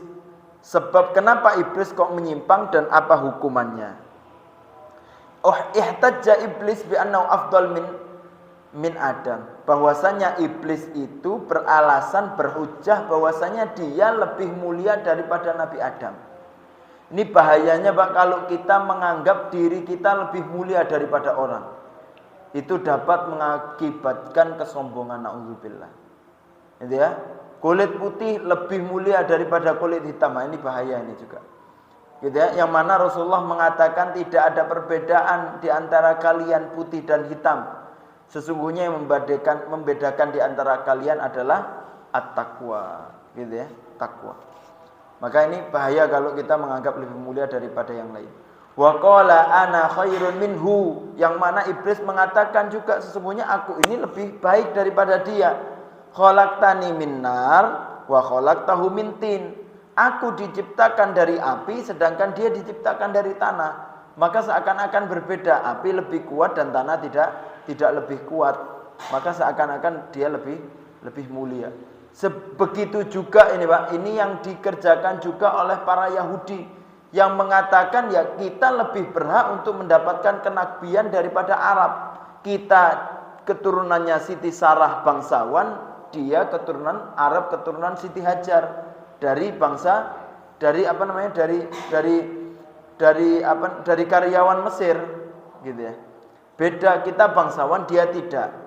[SPEAKER 1] Sebab kenapa iblis kok menyimpang dan apa hukumannya? Ihtajja iblis bi annahu afdal min Adam. Bahwasanya iblis itu beralasan, berhujjah bahwasanya dia lebih mulia daripada Nabi Adam. Ini bahayanya Pak, kalau kita menganggap diri kita lebih mulia daripada orang. Itu dapat mengakibatkan kesombongan, naudzubillah. Gitu ya. Kulit putih lebih mulia daripada kulit hitam. Nah, ini bahaya ini juga. Gitu ya. Yang mana Rasulullah mengatakan tidak ada perbedaan di antara kalian putih dan hitam. Sesungguhnya yang membedakan di antara kalian adalah at-taqwa. Gitu ya, takwa. Maka ini bahaya kalau kita menganggap lebih mulia daripada yang lain. Wa qala ana khairun minhu, yang mana iblis mengatakan juga sesungguhnya aku ini lebih baik daripada dia. Khalaqtani min nar wa khalaqtahu min tin. Aku diciptakan dari api sedangkan dia diciptakan dari tanah. Maka seakan-akan berbeda, api lebih kuat dan tanah tidak lebih kuat. Maka seakan-akan dia lebih mulia. Begitu juga ini Pak, ini yang dikerjakan juga oleh para Yahudi yang mengatakan ya kita lebih berhak untuk mendapatkan kenabian daripada Arab. Kita keturunannya Siti Sarah bangsawan, dia keturunan Arab, keturunan Siti Hajar dari bangsa dari karyawan Mesir gitu ya. Beda, kita bangsawan, dia tidak.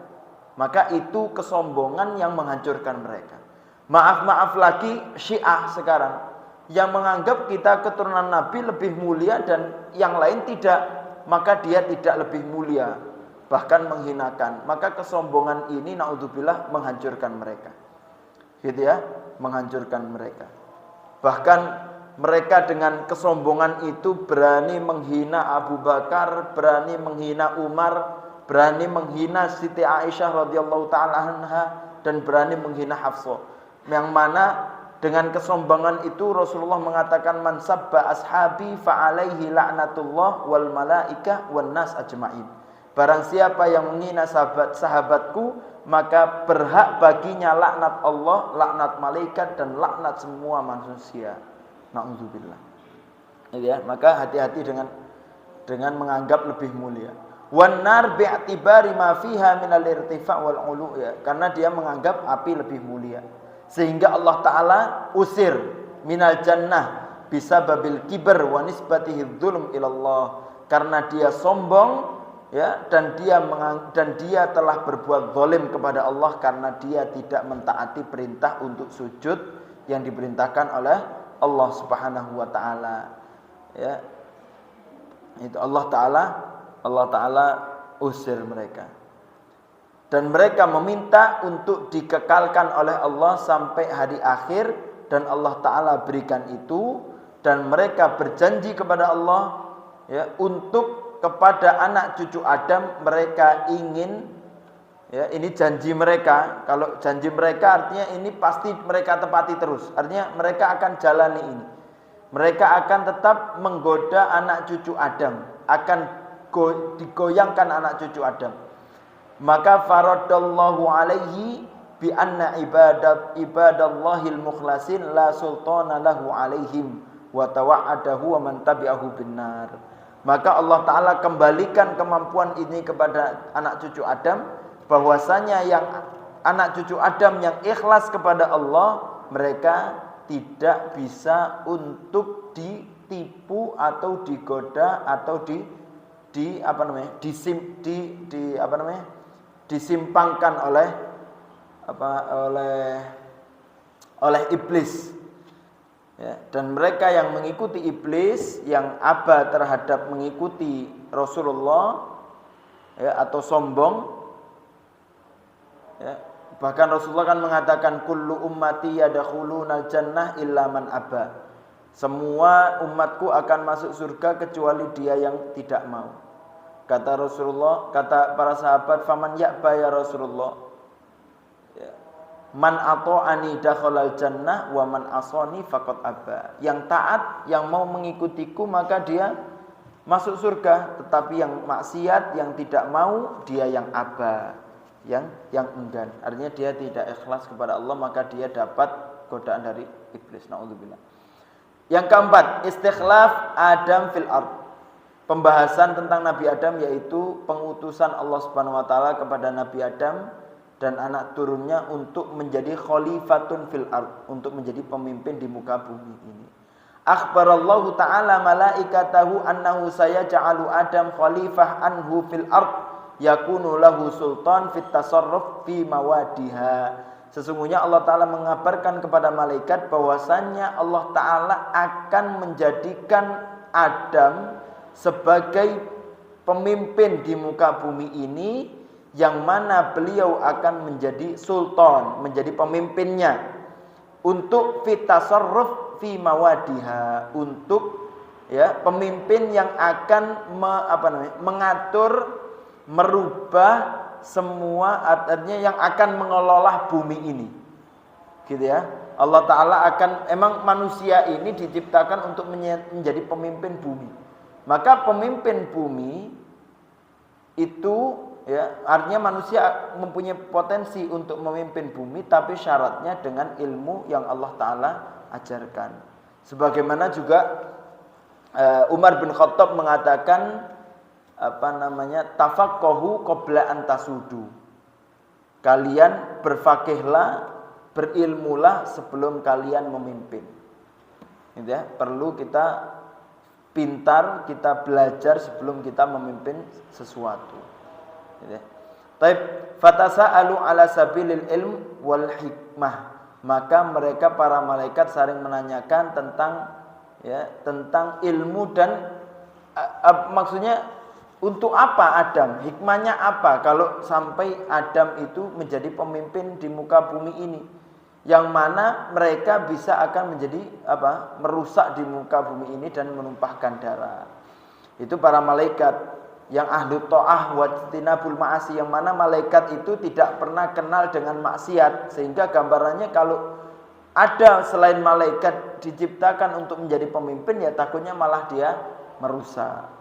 [SPEAKER 1] Maka itu kesombongan yang menghancurkan mereka. Maaf lagi Syiah sekarang yang menganggap kita keturunan Nabi lebih mulia dan yang lain tidak, maka dia tidak lebih mulia, bahkan menghinakan. Maka kesombongan ini naudzubillah menghancurkan mereka. Gitu ya, menghancurkan mereka. Bahkan mereka dengan kesombongan itu berani menghina Abu Bakar, berani menghina Umar, berani menghina Siti Aisyah radhiyallahu taala anha, dan berani menghina Hafsah. Yang mana dengan kesombongan itu Rasulullah mengatakan man sabba ashabi fa alaihi la'natullah wal malaikah wan nas ajmain. Barang siapa yang menghina sahabatku, maka berhak baginya laknat Allah, laknat malaikat dan laknat semua manusia. Nauzubillah. Ya, maka hati-hati dengan menganggap lebih mulia. Wan nar bi'tibari ma fiha min al-irtifa' wal 'ulu, ya, karena dia menganggap api lebih mulia. Sehingga Allah Ta'ala usir minal jannah bisababil kibar wa nisbatihi dzulm ilallah, karena dia sombong, ya, dan dia telah berbuat zalim kepada Allah karena dia tidak mentaati perintah untuk sujud yang diperintahkan oleh Allah Subhanahu wa taala. Ya. Itu Allah Ta'ala usir mereka. Dan mereka meminta untuk dikekalkan oleh Allah sampai hari akhir, dan Allah Ta'ala berikan itu. Dan mereka berjanji kepada Allah, ya, untuk kepada anak cucu Adam mereka ingin, ya, ini janji mereka. Kalau janji mereka artinya ini pasti mereka tepati terus. Artinya mereka akan jalani ini. Mereka akan tetap menggoda anak cucu Adam, akan digoyangkan anak cucu Adam. Maka faradallahu alaihi bi anna ibadallahil mukhlasin la sultana lahu alaihim wa tawa'adahu wa man tabi'ahu binnar. Maka Allah Ta'ala kembalikan kemampuan ini kepada anak cucu Adam, bahwasanya yang anak cucu Adam yang ikhlas kepada Allah, mereka tidak bisa untuk ditipu atau digoda atau disimpangkan oleh iblis, ya. Dan mereka yang mengikuti iblis, yang aba terhadap mengikuti Rasulullah, ya, atau sombong. Ya, bahkan Rasulullah kan mengatakan kullu ummati yadkhulunal jannah illa man aba. Semua umatku akan masuk surga kecuali dia yang tidak mau. Kata Rasulullah, kata para sahabat, faman ya'ba ya Rasulullah. Ya. Man ata'ani dakhalal jannah wa man asani faqad aba. Yang taat, yang mau mengikutiku maka dia masuk surga, tetapi yang maksiat, yang tidak mau, dia yang aba. Yang enggan, artinya dia tidak ikhlas kepada Allah, maka dia dapat godaan dari iblis. Naudzubillah. Yang keempat, istikhlaf Adam fil ard. Pembahasan tentang Nabi Adam, yaitu pengutusan Allah Subhanahu wa taala kepada Nabi Adam dan anak turunnya untuk menjadi khalifatun fil ard, untuk menjadi pemimpin di muka bumi ini. Akhbarallahu ta'ala malaikatahu annahu sayaj'alu Adam khalifah anhu fil ard yakunu lahu sultan fit tasarruf fi mawadiha. Sesungguhnya Allah Ta'ala mengabarkan kepada malaikat bahwasannya Allah Ta'ala akan menjadikan Adam sebagai pemimpin di muka bumi ini, yang mana beliau akan menjadi sultan, menjadi pemimpinnya untuk fit tasarruf fi mawadiha, untuk ya pemimpin yang akan mengatur, merubah semua, artinya yang akan mengelola bumi ini, gitu ya. Allah Ta'ala akan, emang manusia ini diciptakan untuk menjadi pemimpin bumi. Maka pemimpin bumi itu ya, artinya manusia mempunyai potensi untuk memimpin bumi, tapi syaratnya dengan ilmu yang Allah Ta'ala ajarkan. Sebagaimana juga Umar bin Khattab mengatakan tafaqahu qabla an tasudu. Kalian berfakihlah, berilmulah sebelum kalian memimpin. Gitu ya, perlu kita pintar, kita belajar sebelum kita memimpin sesuatu. Gitu ya. Taib fatasa'alu ala sabilil ilm wal hikmah. Maka mereka para malaikat saling menanyakan tentang ilmu dan maksudnya untuk apa Adam? Hikmahnya apa kalau sampai Adam itu menjadi pemimpin di muka bumi ini? Yang mana mereka bisa akan menjadi merusak di muka bumi ini dan menumpahkan darah. Itu para malaikat yang ahlu ta'ah wa tinabul ma'asi, yang mana malaikat itu tidak pernah kenal dengan maksiat, sehingga gambarannya kalau ada selain malaikat diciptakan untuk menjadi pemimpin, ya takutnya malah dia merusak.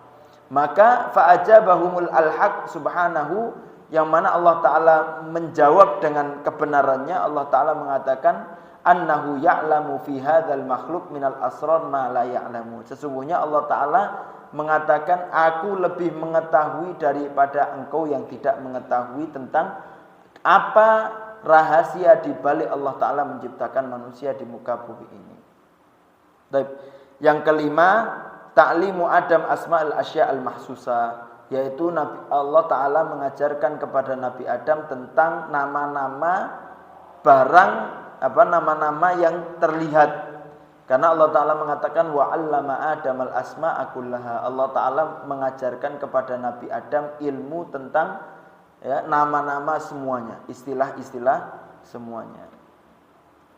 [SPEAKER 1] Maka fa'ajabahumul al-haq subhanahu, yang mana Allah Ta'ala menjawab dengan kebenarannya. Allah Ta'ala mengatakan annahu ya'lamu fi hadzal makhluk minal asrar ma la ya'lamu. Sesungguhnya Allah Ta'ala mengatakan, aku lebih mengetahui daripada engkau yang tidak mengetahui tentang apa rahasia di balik Allah Ta'ala menciptakan manusia di muka bumi ini. Baik. Yang kelima, ta'limu Adam asma'il asya' al-mahsusa, yaitu Allah Ta'ala mengajarkan kepada Nabi Adam tentang nama-nama barang, nama-nama yang terlihat. Karena Allah Ta'ala mengatakan wa 'allama Adam al-asma'a kullaha. Allah Ta'ala mengajarkan kepada Nabi Adam ilmu tentang nama-nama semuanya, istilah-istilah semuanya.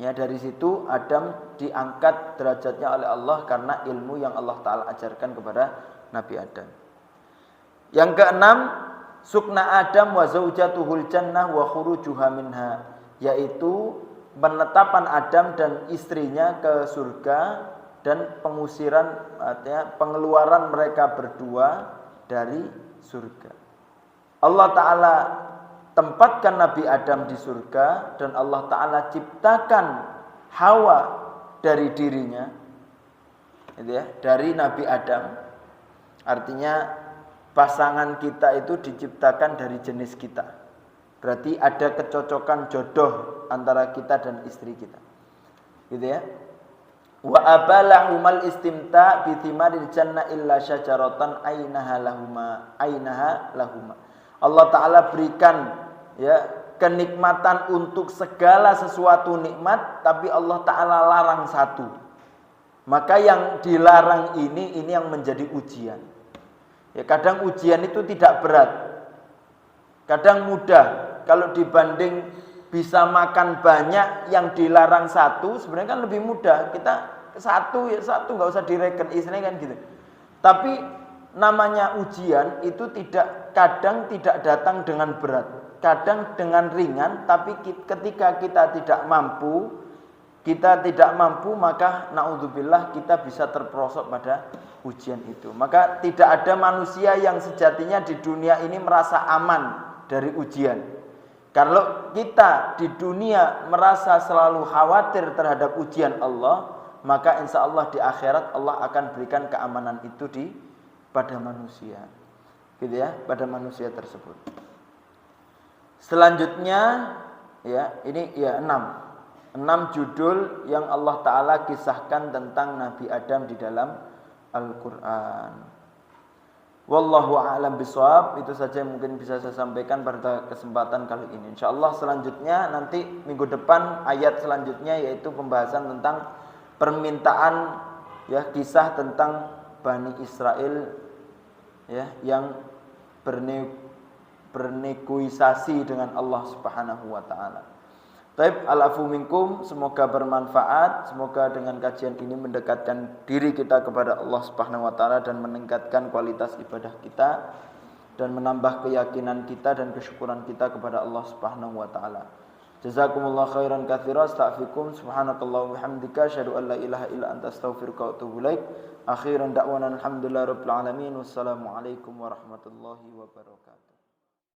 [SPEAKER 1] Ya, dari situ Adam diangkat derajatnya oleh Allah karena ilmu yang Allah Ta'ala ajarkan kepada Nabi Adam. Yang keenam, sukna Adam wa zaujatuhul jannah wa khurujuha minha, yaitu penetapan Adam dan istrinya ke surga dan pengusiran, artinya pengeluaran mereka berdua dari surga. Allah Ta'ala tempatkan Nabi Adam di surga dan Allah Ta'ala ciptakan Hawa dari dirinya, gitu ya, dari Nabi Adam. Artinya pasangan kita itu diciptakan dari jenis kita. Berarti ada kecocokan jodoh antara kita dan istri kita, gitu ya. Wa abalahumal istimta bi thimaril jannah illa syajaratan ainaha lahuma. Allah Ta'ala berikan kenikmatan untuk segala sesuatu nikmat, tapi Allah Ta'ala larang satu. Maka yang dilarang ini yang menjadi ujian. Ya, kadang ujian itu tidak berat, Kadang mudah kalau dibanding bisa makan banyak yang dilarang satu, sebenarnya kan lebih mudah. Kita satu ya satu, nggak usah direken, istilahnya kan gitu. Tapi namanya ujian itu kadang tidak datang dengan berat, kadang dengan ringan. Tapi ketika kita tidak mampu, maka naudzubillah kita bisa terperosok pada ujian itu. Maka tidak ada manusia yang sejatinya di dunia ini merasa aman dari ujian. Kalau kita di dunia merasa selalu khawatir terhadap ujian Allah, maka insya Allah di akhirat Allah akan berikan keamanan itu pada manusia, gitu ya, pada manusia tersebut. Selanjutnya, ya ini ya 6 judul yang Allah Ta'ala kisahkan tentang Nabi Adam di dalam Al-Quran. Wallahu a'lam bishawab. Itu saja yang mungkin bisa saya sampaikan pada kesempatan kali ini. InsyaAllah selanjutnya nanti minggu depan ayat selanjutnya yaitu pembahasan tentang permintaan, ya, kisah tentang Bani Israel, ya, yang bernegosiasi dengan Allah Subhanahu wa taala. Taib, al-afu minkum, semoga bermanfaat, semoga dengan kajian ini mendekatkan diri kita kepada Allah Subhanahu wa taala dan meningkatkan kualitas ibadah kita dan menambah keyakinan kita dan kesyukuran kita kepada Allah Subhanahu wa taala. Jazakumullah khairan katsira, astaghfirukum, subhanakallah wa bihamdika, asyhadu an la ilaha illa anta, astaghfiruka wa atubu ilaik. Akhiran da'wana alhamdulillahirabbil alamin. Wassalamu alaikum warahmatullahi wabarakatuh.